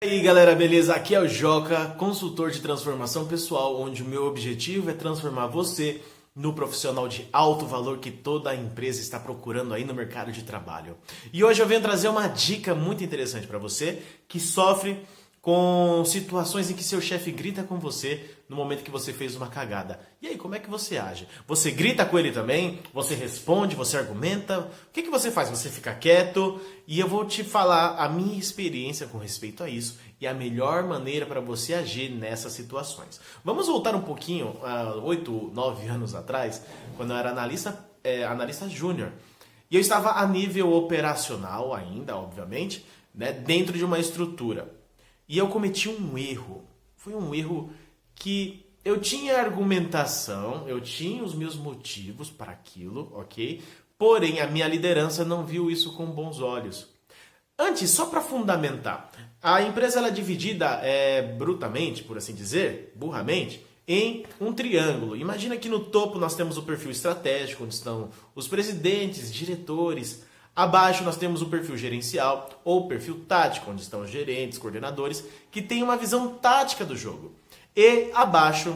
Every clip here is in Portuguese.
E aí galera, beleza? Aqui é o Joca, consultor de transformação pessoal, onde o meu objetivo é transformar você no profissional de alto valor que toda a empresa está procurando aí no mercado de trabalho. E hoje eu venho trazer uma dica muito interessante para você que sofre com situações em que seu chefe grita com você no momento que você fez uma cagada. E aí, como é que você age? Você grita com ele também? Você responde? Você argumenta? O que você faz? Você fica quieto? E eu vou te falar a minha experiência com respeito a isso e a melhor maneira para você agir nessas situações. Vamos voltar um pouquinho, 8, 9 anos atrás, quando eu era analista júnior. E eu estava a nível operacional ainda, obviamente, né, dentro de uma estrutura. E eu cometi um erro. Foi um erro que eu tinha argumentação, eu tinha os meus motivos para aquilo, ok? Porém, a minha liderança não viu isso com bons olhos. Antes, só para fundamentar, a empresa ela é dividida brutamente, por assim dizer, burramente, em um triângulo. Imagina que no topo nós temos o perfil estratégico, onde estão os presidentes, diretores. Abaixo nós temos o perfil gerencial ou perfil tático, onde estão os gerentes, coordenadores, que têm uma visão tática do jogo. E abaixo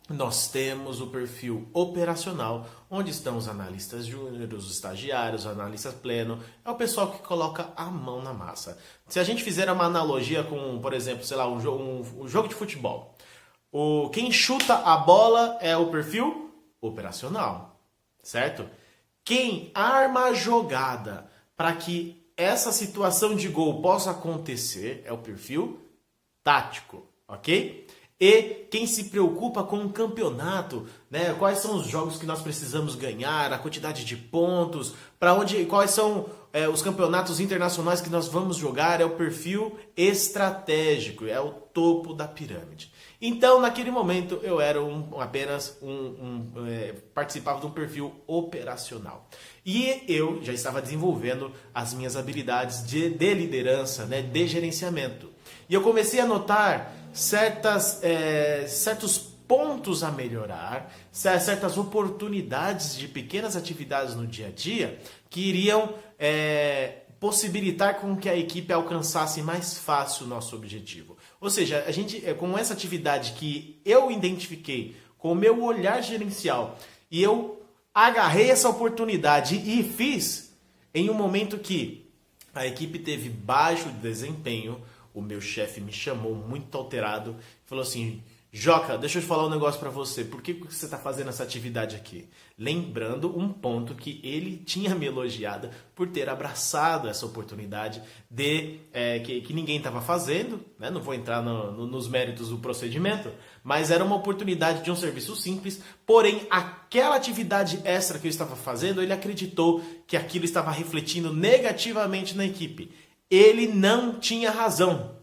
nós temos o perfil operacional, onde estão os analistas júniores, os estagiários, os analistas pleno. É o pessoal que coloca a mão na massa. Se a gente fizer uma analogia com, por exemplo, sei lá, um jogo de futebol. Quem chuta a bola é o perfil operacional, certo? Quem arma a jogada para que essa situação de gol possa acontecer é o perfil tático, ok? E quem se preocupa com o campeonato, né? Quais são os jogos que nós precisamos ganhar, a quantidade de pontos, quais são os campeonatos internacionais que nós vamos jogar, é o perfil estratégico, é o topo da pirâmide. Então, naquele momento, eu era participava de um perfil operacional. E eu já estava desenvolvendo as minhas habilidades de liderança, né, de gerenciamento. E eu comecei a notar certos pontos a melhorar, certas oportunidades de pequenas atividades no dia a dia que iriam possibilitar com que a equipe alcançasse mais fácil o nosso objetivo. Ou seja, a gente, com essa atividade que eu identifiquei com o meu olhar gerencial e eu agarrei essa oportunidade e fiz em um momento que a equipe teve baixo desempenho, o meu chefe me chamou muito alterado e falou assim: Joca, deixa eu te falar um negócio pra você. Por que você está fazendo essa atividade aqui? Lembrando um ponto que ele tinha me elogiado por ter abraçado essa oportunidade que ninguém estava fazendo, né? Não vou entrar nos méritos do procedimento, mas era uma oportunidade de um serviço simples, porém aquela atividade extra que eu estava fazendo, ele acreditou que aquilo estava refletindo negativamente na equipe. Ele não tinha razão.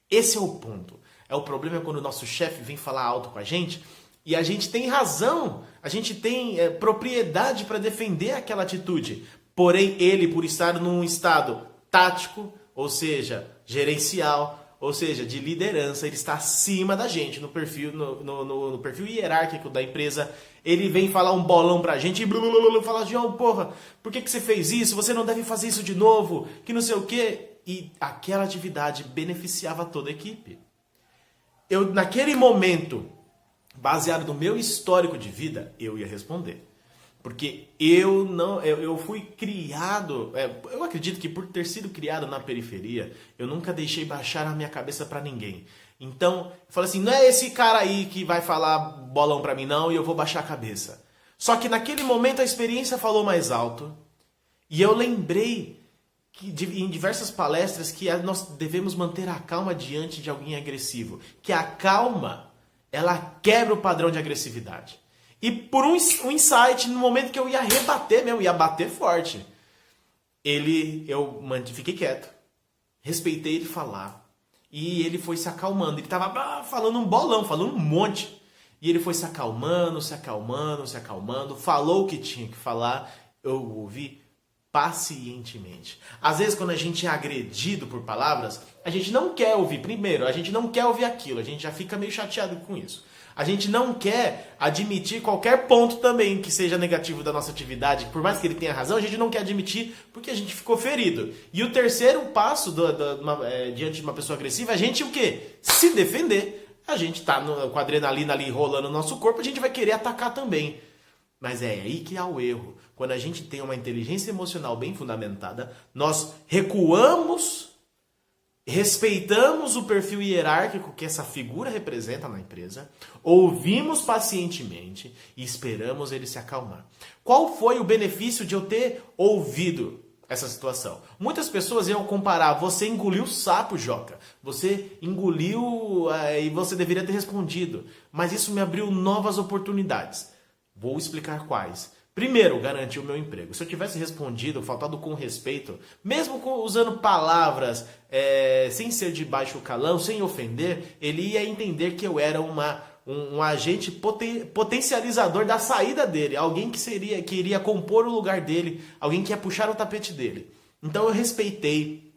Esse é o ponto. O problema é quando o nosso chefe vem falar alto com a gente e a gente tem razão, a gente tem propriedade para defender aquela atitude. Porém, ele, por estar num estado tático, ou seja, gerencial, ou seja, de liderança, ele está acima da gente no perfil, no perfil hierárquico da empresa. Ele vem falar um bolão pra gente e fala: João, porra, por que você fez isso? Você não deve fazer isso de novo, que não sei o quê. E aquela atividade beneficiava toda a equipe. Eu, naquele momento, baseado no meu histórico de vida, eu ia responder. Porque eu fui criado, eu acredito que por ter sido criado na periferia, eu nunca deixei baixar a minha cabeça pra ninguém. Então, eu falei assim: não é esse cara aí que vai falar bolão pra mim não e eu vou baixar a cabeça. Só que naquele momento a experiência falou mais alto e eu lembrei em diversas palestras que nós devemos manter a calma diante de alguém agressivo. Que a calma, ela quebra o padrão de agressividade. E por um insight, no momento que eu ia rebater mesmo, ia bater forte, eu fiquei quieto. Respeitei ele falar. E ele foi se acalmando. Ele estava falando um bolão, falando um monte. E ele foi se acalmando, se acalmando, se acalmando. Falou o que tinha que falar. Eu ouvi pacientemente. Às vezes, quando a gente é agredido por palavras, a gente não quer ouvir. Primeiro, a gente não quer ouvir aquilo. A gente já fica meio chateado com isso. A gente não quer admitir qualquer ponto também que seja negativo da nossa atividade. Por mais que ele tenha razão, a gente não quer admitir porque a gente ficou ferido. E o terceiro passo diante de uma pessoa agressiva, a gente o quê? Se defender. A gente tá com a adrenalina ali rolando no nosso corpo, a gente vai querer atacar também. Mas é aí que há o erro. Quando a gente tem uma inteligência emocional bem fundamentada, nós recuamos, respeitamos o perfil hierárquico que essa figura representa na empresa, ouvimos pacientemente e esperamos ele se acalmar. Qual foi o benefício de eu ter ouvido essa situação? Muitas pessoas iam comparar: você engoliu o sapo, Joca. Você engoliu e você deveria ter respondido. Mas isso me abriu novas oportunidades. Vou explicar quais. Primeiro, garantir o meu emprego. Se eu tivesse respondido, faltado com respeito, mesmo usando palavras sem ser de baixo calão, sem ofender, ele ia entender que eu era um agente potencializador da saída dele. Alguém que iria compor o lugar dele, alguém que ia puxar o tapete dele. Então eu respeitei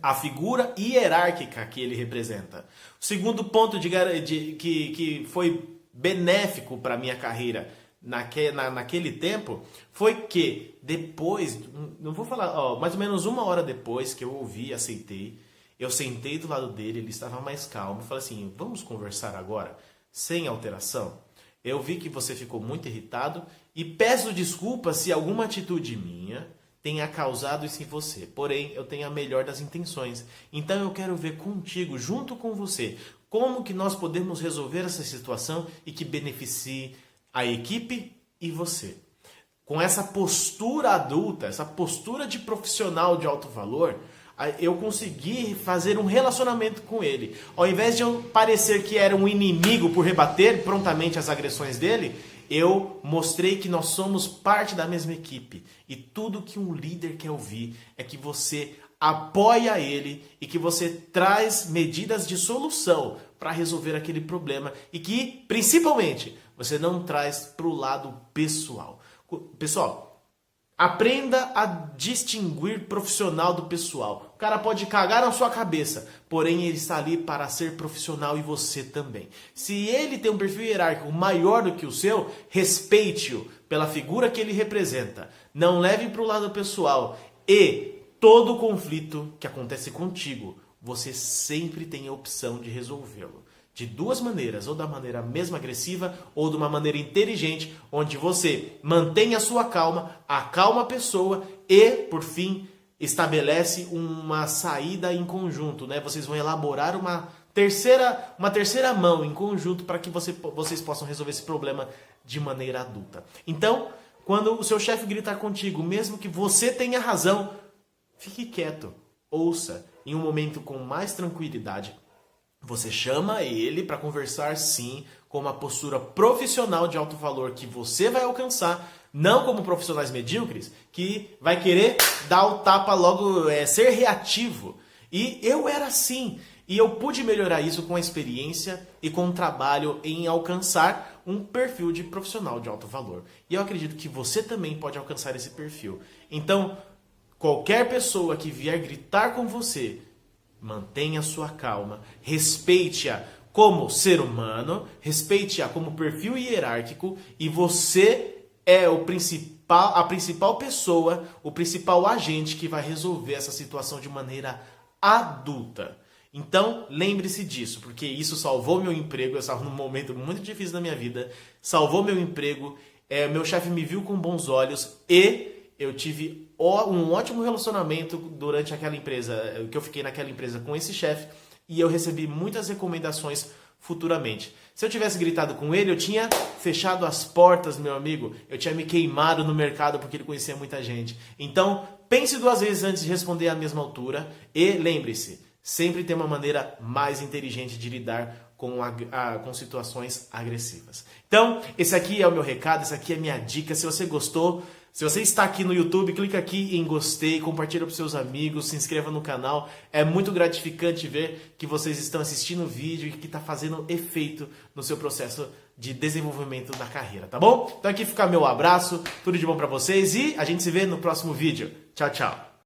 a figura hierárquica que ele representa. O segundo ponto que foi benéfico para a minha carreira naquele tempo foi que depois, não vou falar, mais ou menos 1 hora depois que eu ouvi, aceitei, eu sentei do lado dele, ele estava mais calmo, falei assim: vamos conversar agora, sem alteração? Eu vi que você ficou muito irritado e peço desculpas se alguma atitude minha tenha causado isso em você. Porém, eu tenho a melhor das intenções. Então eu quero ver contigo, junto com você, como que nós podemos resolver essa situação e que beneficie a equipe e você. Com essa postura adulta, essa postura de profissional de alto valor, eu consegui fazer um relacionamento com ele. Ao invés de eu parecer que era um inimigo por rebater prontamente as agressões dele, eu mostrei que nós somos parte da mesma equipe. E tudo que um líder quer ouvir é que você apoia ele e que você traz medidas de solução para resolver aquele problema e que, principalmente, você não traz para o lado pessoal. Pessoal, aprenda a distinguir profissional do pessoal. O cara pode cagar na sua cabeça, porém ele está ali para ser profissional e você também. Se ele tem um perfil hierárquico maior do que o seu, respeite-o pela figura que ele representa. Não leve para o lado pessoal e todo conflito que acontece contigo, você sempre tem a opção de resolvê-lo. De 2 maneiras, ou da maneira mesmo agressiva, ou de uma maneira inteligente, onde você mantém a sua calma, acalma a pessoa e, por fim, estabelece uma saída em conjunto, né? Vocês vão elaborar uma terceira mão em conjunto para que vocês possam resolver esse problema de maneira adulta. Então, quando o seu chefe gritar contigo, mesmo que você tenha razão, fique quieto, ouça em um momento com mais tranquilidade. Você chama ele para conversar, sim, com uma postura profissional de alto valor que você vai alcançar, não como profissionais medíocres que vai querer dar o tapa logo, ser reativo. E eu era assim, e eu pude melhorar isso com a experiência e com o trabalho em alcançar um perfil de profissional de alto valor. E eu acredito que você também pode alcançar esse perfil. Então, qualquer pessoa que vier gritar com você, mantenha sua calma, respeite-a como ser humano, respeite-a como perfil hierárquico e você é a principal pessoa, o principal agente que vai resolver essa situação de maneira adulta. Então, lembre-se disso, porque isso salvou meu emprego, eu estava num momento muito difícil da minha vida, salvou meu emprego, meu chefe me viu com bons olhos e eu tive um ótimo relacionamento durante aquela empresa, que eu fiquei naquela empresa com esse chefe, e eu recebi muitas recomendações futuramente. Se eu tivesse gritado com ele, eu tinha fechado as portas, meu amigo, eu tinha me queimado no mercado porque ele conhecia muita gente. Então, pense 2 vezes antes de responder à mesma altura e lembre-se, sempre tem uma maneira mais inteligente de lidar com situações agressivas. Então, esse aqui é o meu recado, essa aqui é a minha dica. Se você gostou, se você está aqui no YouTube, clica aqui em gostei, compartilha para os seus amigos, se inscreva no canal. É muito gratificante ver que vocês estão assistindo o vídeo e que está fazendo efeito no seu processo de desenvolvimento da carreira, tá bom? Então aqui fica meu abraço, tudo de bom para vocês e a gente se vê no próximo vídeo. Tchau, tchau!